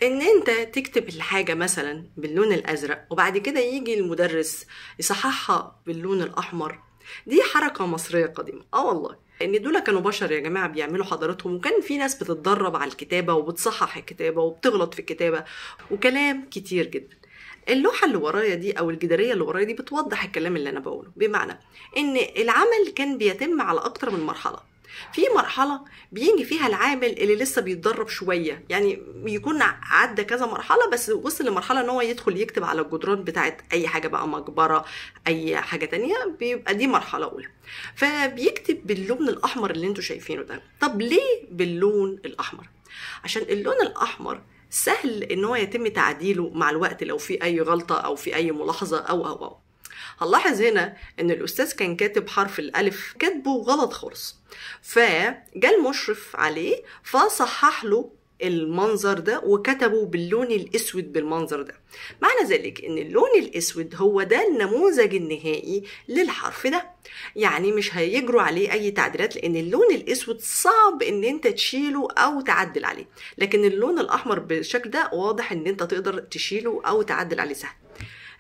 ان انت تكتب الحاجة مثلا باللون الازرق وبعد كده يجي المدرس يصححها باللون الاحمر، دي حركة مصرية قديمة. والله ان دول كانوا بشر يا جماعة بيعملوا حضارتهم، وكان في ناس بتتدرب على الكتابة وبتصحح الكتابة وبتغلط في الكتابة وكلام كتير جدا. اللوحة اللي ورايا دي او الجدارية اللي ورايا دي بتوضح الكلام اللي انا بقوله، بمعنى ان العمل كان بيتم على اكتر من مرحلة. في مرحلة بيجي فيها العامل اللي لسه بيتدرب شوية، يعني يكون عدى كذا مرحلة بس وصل لمرحلة ان هو يدخل يكتب على الجدران بتاعت اي حاجة بقى، مقبرة اي حاجة تانية، بيبقى دي مرحلة اولى. فبيكتب باللون الاحمر اللي انتوا شايفينه ده. طب ليه باللون الاحمر؟ عشان اللون الاحمر سهل ان هو يتم تعديله مع الوقت لو في اي غلطة او في اي ملاحظة او هنلاحظ هنا ان الاستاذ كان كاتب حرف الالف كاتبه غلط خالص، فجاء المشرف عليه فصحح له المنظر ده وكتبه باللون الاسود بالمنظر ده. معنى ذلك ان اللون الاسود هو ده النموذج النهائي للحرف ده، يعني مش هيجروا عليه اي تعديلات، لان اللون الاسود صعب ان انت تشيله او تعدل عليه، لكن اللون الاحمر بالشكل ده واضح ان انت تقدر تشيله او تعدل عليه سهل.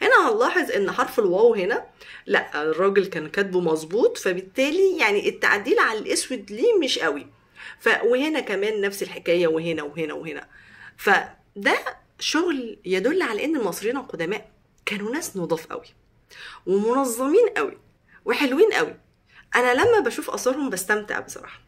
هنا هنلاحظ ان حرف الواو هنا لا، الراجل كان كاتبه مظبوط، فبالتالي يعني التعديل على الاسود ليه مش قوي. وهنا كمان نفس الحكايه، وهنا وهنا وهنا. فده شغل يدل على ان المصريين القدماء كانوا ناس نضاف قوي ومنظمين قوي وحلوين قوي. انا لما بشوف اثارهم بستمتع بصراحه.